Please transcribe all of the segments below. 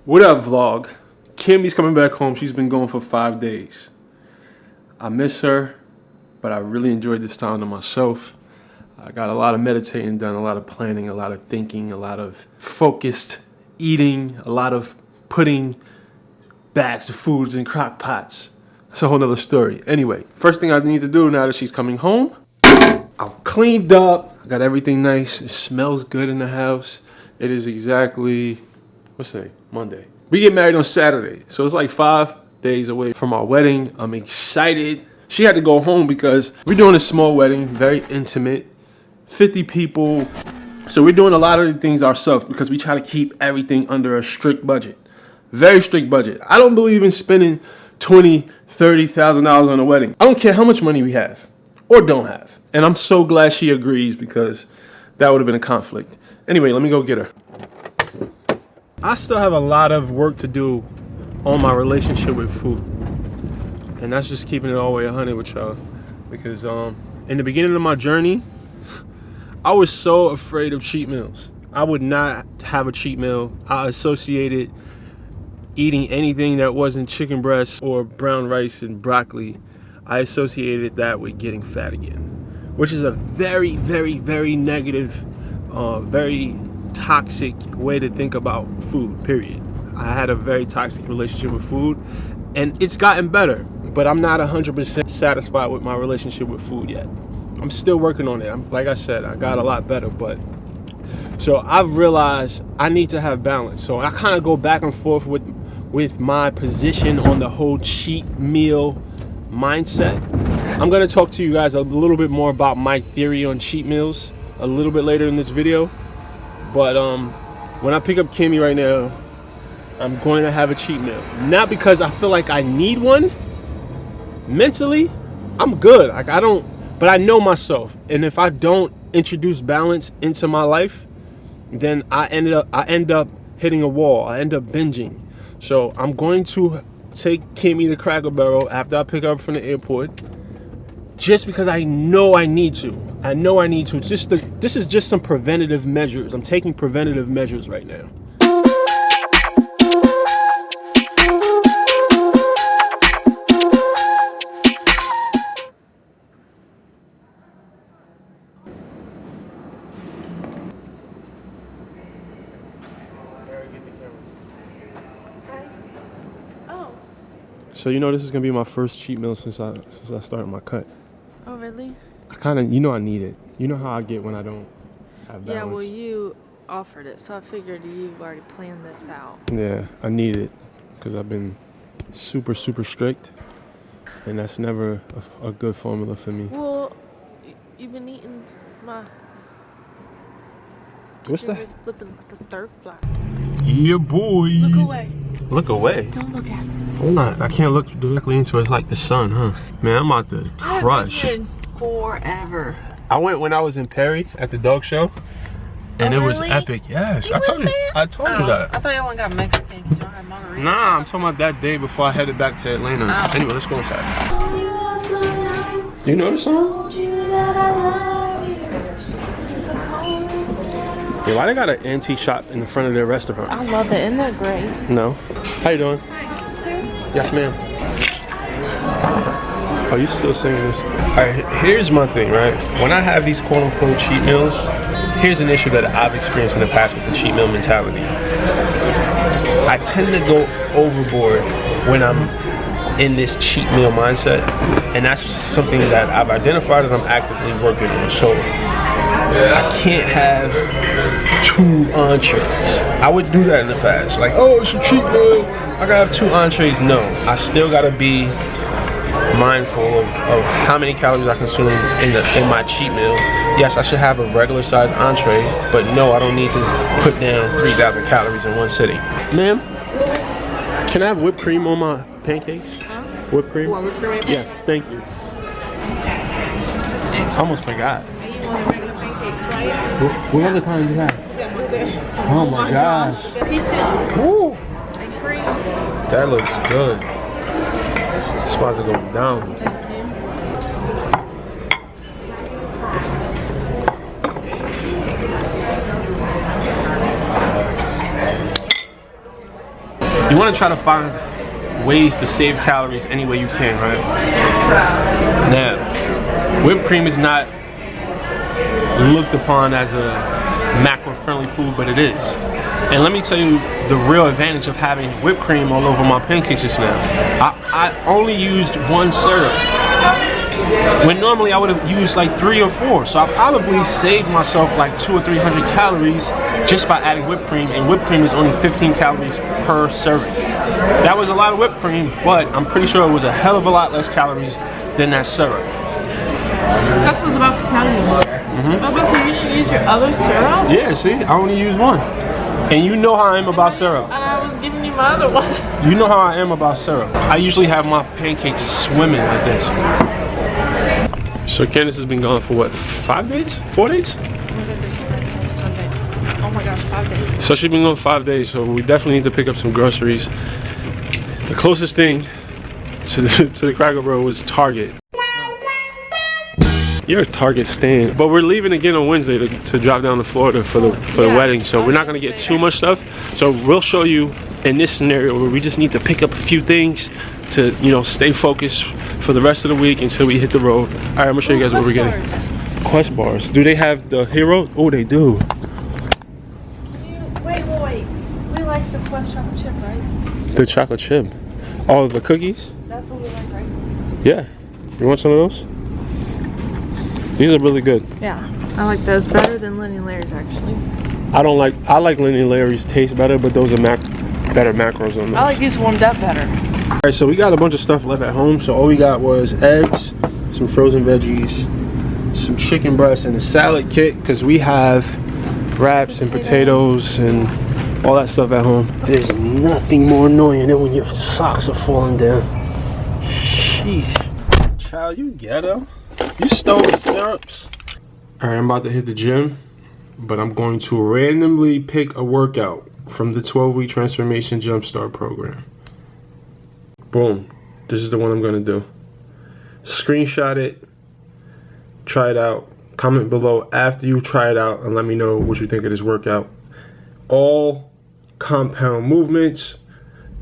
What up, vlog? Kimmy's coming back home. She's been gone for 5 days. I miss her, but I really enjoyed this time to myself. I got a lot of meditating done, a lot of planning, a lot of thinking, a lot of focused eating, a lot of putting bags of foods in crock pots. That's a whole nother story. Anyway, first thing I need to do now that she's coming home, I'm cleaned up. I got everything nice. It smells good in the house. It is exactly, what's today? Monday. We get married on Saturday, so it's like 5 days away from our wedding. I'm excited. She had to go home because we're doing a small wedding, very intimate, 50 people. So we're doing a lot of the things ourselves because we try to keep everything under a strict budget. Very strict budget. I don't believe in spending $20,000, $30,000 on a wedding. I don't care how much money we have or don't have. And I'm so glad she agrees because that would have been a conflict. Anyway, let me go get her. I still have a lot of work to do on my relationship with food. And that's just keeping it all the way 100 with y'all. Because in the beginning of my journey, I was so afraid of cheat meals. I would not have a cheat meal. I associated eating anything that wasn't chicken breast or brown rice and broccoli. I associated that with getting fat again, which is a very, very, very negative, very toxic way to think about food, period. I had a very toxic relationship with food, and it's gotten better, but I'm not 100% satisfied with my relationship with food yet. I'm still working on it. Like I said, I got a lot better, but so I've realized I need to have balance. So I kind of go back and forth with my position on the whole cheat meal mindset. I'm gonna talk to you guys a little bit more about my theory on cheat meals a little bit later in this video. But when I pick up Kimmy right now, I'm going to have a cheat meal. Not because I feel like I need one. Mentally, I'm good. Like but I know myself. And if I don't introduce balance into my life, then I end up hitting a wall. I end up binging. So I'm going to take Kimmy to Cracker Barrel after I pick her up from the airport. Just because I know I need to. I know I need to. This is just some preventative measures. I'm taking preventative measures right now. So you know this is gonna be my first cheat meal since I started my cut. Oh really? I kind of, I need it. You know how I get when I don't have balance. Yeah, well you offered it, so I figured you already planned this out. Yeah, I need it because I've been super, super strict, and that's never a good formula for me. Well, you've been eating my. What's that? Flipping like a stir fry. Yeah, boy. Look away. Look away. Don't look at it. I'm not. I can't look directly into it. It's like the sun, huh? Man, I'm about to crush. Forever. I went when I was in Perry at the dog show, and it was epic. Yes, I told you. I told you that. I thought y'all got Mexican. Y'all had margaritas. Nah, I'm talking about that day before I headed back to Atlanta. Oh. Anyway, let's go inside. Do you know the song? Yeah, why they got an antique shop in the front of their restaurant? I love it. Isn't that great? No. How you doing? Yes, ma'am. Oh, you still singing this? Alright, here's my thing, right? When I have these quote-unquote cheat meals, here's an issue that I've experienced in the past with the cheat meal mentality. I tend to go overboard when I'm in this cheat meal mindset, and that's something that I've identified and I'm actively working on. So I can't have 2 entrees. I would do that in the past. Like, oh, it's a cheat meal, I gotta have 2 entrees. No, I still gotta be mindful of how many calories I consume in my cheat meal. Yes, I should have a regular size entree, but no, I don't need to put down 3,000 calories in one sitting. Ma'am, can I have whipped cream on my pancakes? Huh? Whipped cream? You want whipped cream? Yes, thank you. I almost forgot. What other kind do you have? Oh my gosh. Peaches. Ooh. And cream. That looks good. It's about to go down. Thank you. You want to try to find ways to save calories any way you can, right? Now, whipped cream is not looked upon as a macro-friendly food, but it is. And let me tell you the real advantage of having whipped cream all over my pancakes just now. I only used 1 syrup, when normally I would have used like 3 or 4. So I probably saved myself like 200 or 300 calories just by adding whipped cream, and whipped cream is only 15 calories per serving. That was a lot of whipped cream, but I'm pretty sure it was a hell of a lot less calories than that syrup. That's what I was about to tell you. But so you didn't use your other syrup? Yeah, see, I only used 1. And you know how I am about syrup. And I was giving you my other one. You know how I am about syrup. I usually have my pancakes swimming like this. So Candace has been gone for what, 5 days? 4 days? Oh my gosh, 5 days. So she's been gone 5 days, so we definitely need to pick up some groceries. The closest thing to the Cracker Barrel was Target. You're a Target stand. But we're leaving again on Wednesday to drive down to Florida for the wedding, so we're not gonna get too much stuff. So we'll show you in this scenario where we just need to pick up a few things to, you know, stay focused for the rest of the week until we hit the road. All right, I'm gonna show you guys what we're getting. Quest bars. Do they have the Hero? Oh, they do. Wait. We like the Quest chocolate chip, right? The chocolate chip. Oh, the cookies? That's what we like, right? Yeah. You want some of those? These are really good. Yeah, I like those better than Lenny and Larry's actually. I like Lenny and Larry's taste better, but those are better macros on those. I like these warmed up better. All right, so we got a bunch of stuff left at home. So all we got was eggs, some frozen veggies, some chicken breasts, and a salad kit because we have wraps and potatoes and all that stuff at home. There's nothing more annoying than when your socks are falling down. Sheesh. Child, you ghetto. You stole the syrups. All right, I'm about to hit the gym, but I'm going to randomly pick a workout from the 12-week transformation jumpstart program. Boom. This is the one I'm going to do. Screenshot it. Try it out. Comment below after you try it out and let me know what you think of this workout. All compound movements.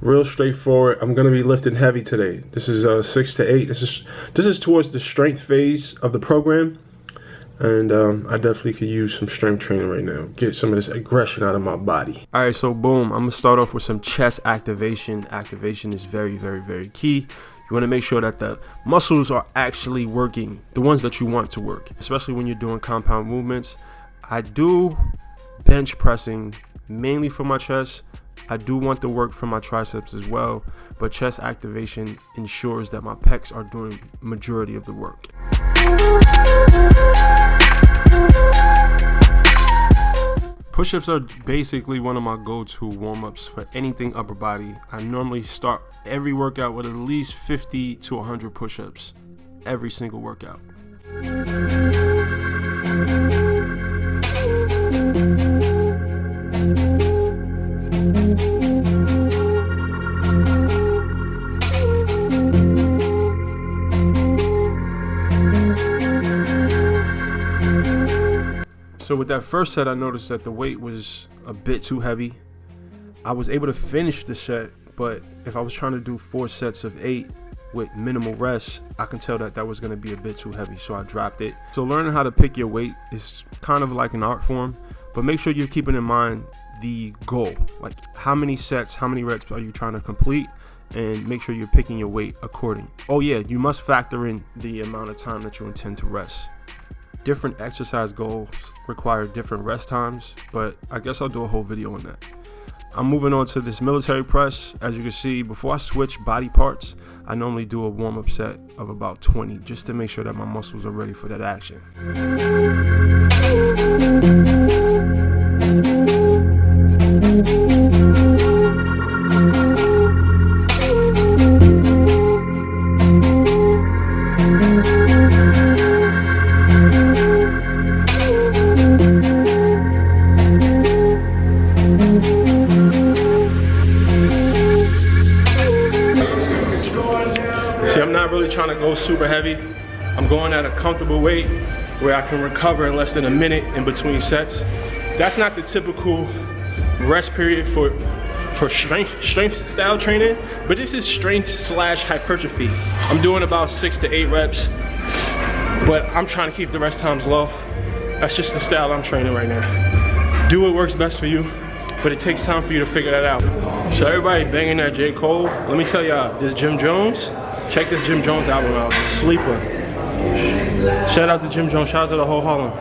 Real straightforward. I'm gonna be lifting heavy today. This is 6 to 8. This is towards the strength phase of the program, and I definitely could use some strength training right now. Get some of this aggression out of my body. All right, so boom. I'm gonna start off with some chest activation. Activation is very, very, very key. You want to make sure that the muscles are actually working, the ones that you want to work, especially when you're doing compound movements. I do bench pressing mainly for my chest. I do want to work for my triceps as well, but chest activation ensures that my pecs are doing majority of the work. Push-ups are basically one of my go-to warm-ups for anything upper body. I normally start every workout with at least 50 to 100 push-ups every single workout. So with that first set, I noticed that the weight was a bit too heavy. I was able to finish the set, but if I was trying to do 4 sets of 8 with minimal rest, I can tell that that was going to be a bit too heavy, so I dropped it. So learning how to pick your weight is kind of like an art form, but make sure you're keeping in mind the goal, like how many sets, how many reps are you trying to complete, and make sure you're picking your weight accordingly. Oh yeah, you must factor in the amount of time that you intend to rest. Different exercise goals require different rest times, but I guess I'll do a whole video on that. I'm moving on to this military press. As you can see, before I switch body parts, I normally do a warm-up set of about 20 just to make sure that my muscles are ready for that action. Trying to go super heavy. I'm going at a comfortable weight where I can recover in less than a minute in between sets. That's not the typical rest period for for strength style training, but this is strength slash hypertrophy. I'm doing about 6 to 8 reps, but I'm trying to keep the rest times low. That's just the style I'm training right now. Do what works best for you, but it takes time for you to figure that out. So everybody banging that J. Cole, let me tell y'all, this Jim Jones, check this Jim Jones album out, Sleeper. Shout out to Jim Jones, shout out to the whole Harlem.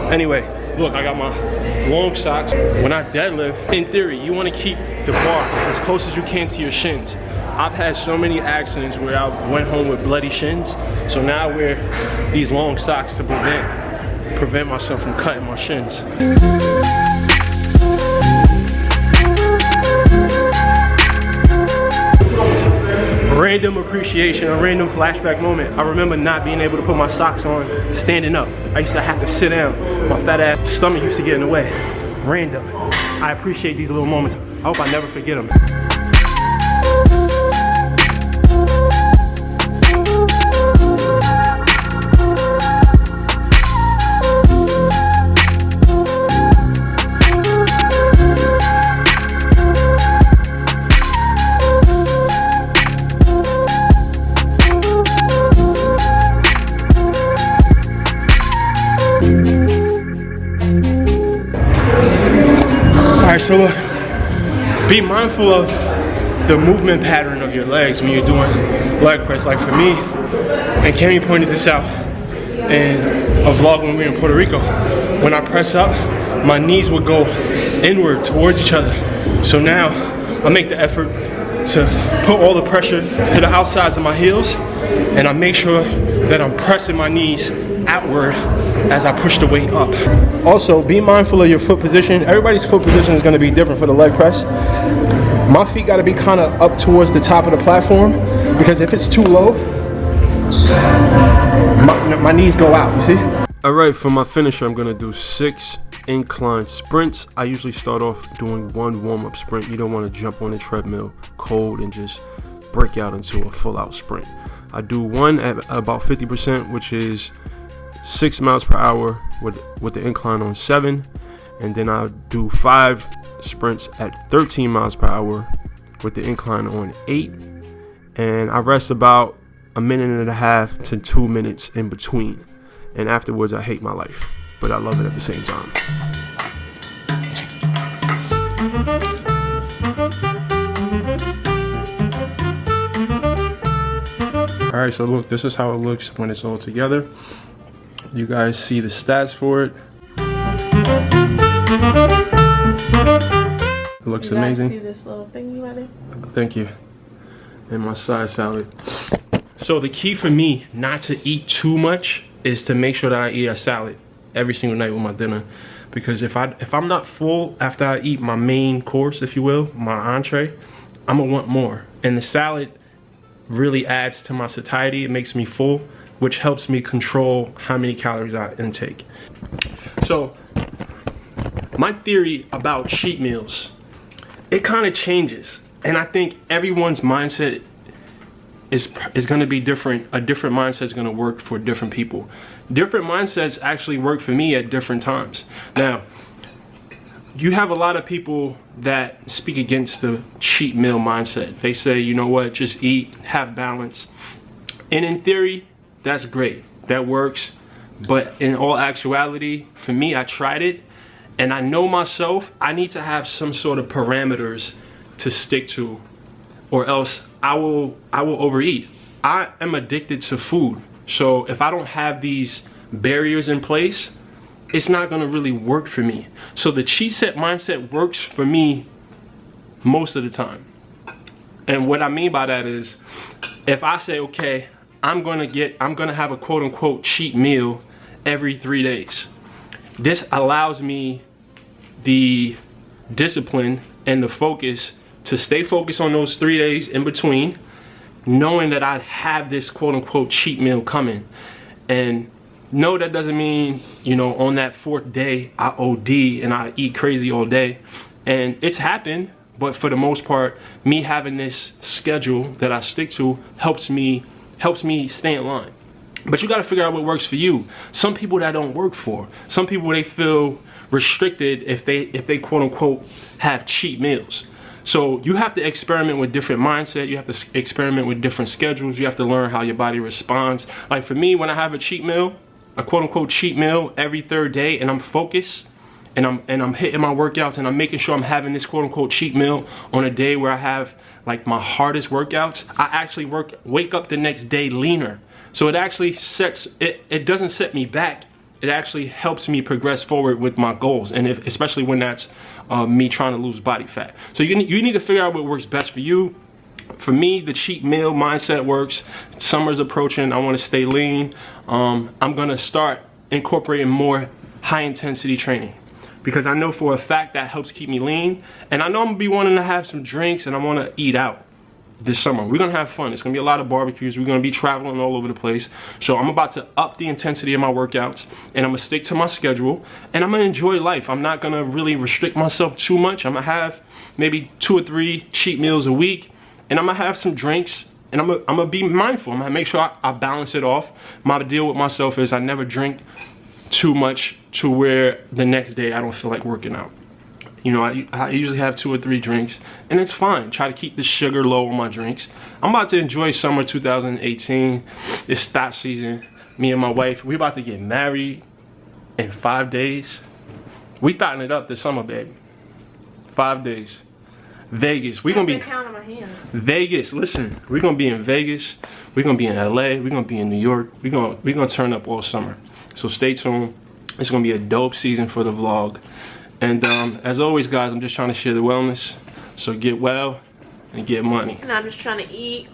Anyway, look, I got my long socks. When I deadlift, in theory, you want to keep the bar as close as you can to your shins. I've had so many accidents where I went home with bloody shins, so now I wear these long socks to prevent myself from cutting my shins. Random appreciation, a random flashback moment. I remember not being able to put my socks on standing up. I used to have to sit down. My fat ass stomach used to get in the way. Random. I appreciate these little moments. I hope I never forget them. So be mindful of the movement pattern of your legs when you're doing leg press. Like for me, and Cammy pointed this out in a vlog when we were in Puerto Rico, when I press up, my knees would go inward towards each other. So now I make the effort to put all the pressure to the outsides of my heels, and I make sure that I'm pressing my knees outward as I push the weight up. Also, be mindful of your foot position. Everybody's foot position is going to be different for the leg press. My feet got to be kind of up towards the top of the platform, because if it's too low, my knees go out, you see? All right, for my finisher, I'm going to do 6 incline sprints. I usually start off doing 1 warm-up sprint. You don't want to jump on the treadmill cold and just break out into a full-out sprint. I do one at about 50%, which is 6 miles per hour with the incline on 7, and then I'll do 5 sprints at 13 miles per hour with the incline on 8, and I rest about 1.5 to 2 minutes in between, and afterwards I hate my life, but I love it at the same time. All right, so look, this is how it looks when it's all together. You guys see the stats for it. It looks amazing. See this little thingy right there? Thank you. And my side salad. So the key for me not to eat too much is to make sure that I eat a salad every single night with my dinner. Because if I'm not full after I eat my main course, if you will, my entree, I'm gonna want more. And the salad really adds to my satiety. It makes me full, which helps me control how many calories I intake. So my theory about cheat meals, it kind of changes, and I think everyone's mindset is going to be different. A different mindset is going to work for different people. Different mindsets actually work for me at different times. Now, you have a lot of people that speak against the cheat meal mindset. They say, you know what, just eat, have balance. And in theory, that's great, that works, but in all actuality, for me, I tried it, and I know myself, I need to have some sort of parameters to stick to, or else I will overeat. I am addicted to food, so if I don't have these barriers in place, it's not gonna really work for me. So the cheat set mindset works for me most of the time. And what I mean by that is, if I say, okay, I'm gonna have a quote unquote cheat meal every 3 days. This allows me the discipline and the focus to stay focused on those 3 days in between, knowing that I have this quote unquote cheat meal coming. And no, that doesn't mean, you know, on that 4th day I OD and I eat crazy all day. And it's happened, but for the most part, me having this schedule that I stick to helps me stay in line. But you got to figure out what works for you. Some people that don't work for. Some people, they feel restricted if they quote unquote have cheat meals. So you have to experiment with different mindset. You have to experiment with different schedules. You have to learn how your body responds. Like for me, when I have a cheat meal, a quote unquote cheat meal every third day, and I'm focused and I'm hitting my workouts and I'm making sure I'm having this quote unquote cheat meal on a day where I have like my hardest workouts, I actually wake up the next day leaner. So it actually it doesn't set me back. It actually helps me progress forward with my goals, and especially when that's me trying to lose body fat. So you need to figure out what works best for you. For me, the cheat meal mindset works. Summer's approaching. I want to stay lean. I'm gonna start incorporating more high intensity training, because I know for a fact that helps keep me lean. And I know I'm gonna be wanting to have some drinks and I want to eat out this summer. We're gonna have fun. It's gonna be a lot of barbecues. We're gonna be traveling all over the place. So I'm about to up the intensity of my workouts, and I'm gonna stick to my schedule, and I'm gonna enjoy life. I'm not gonna really restrict myself too much. I'm gonna have maybe 2 or 3 cheat meals a week, and I'm gonna have some drinks, and I'm gonna be mindful. I'm gonna make sure I balance it off. My deal with myself is I never drink too much to where the next day I don't feel like working out. You know, I usually have 2 or 3 drinks, and it's fine. Try to keep the sugar low on my drinks. I'm about to enjoy summer 2018. It's that season. Me and my wife, we're about to get married in 5 days. We thotting it up this summer, baby. 5 days. Vegas. We're gonna be count on my hands. Vegas. Listen, we're gonna be in Vegas. We're gonna be in LA. We're gonna be in New York. We're gonna turn up all summer. So stay tuned. It's gonna be a dope season for the vlog. And as always, guys, I'm just trying to share the wellness. So get well and get money. And I'm just trying to eat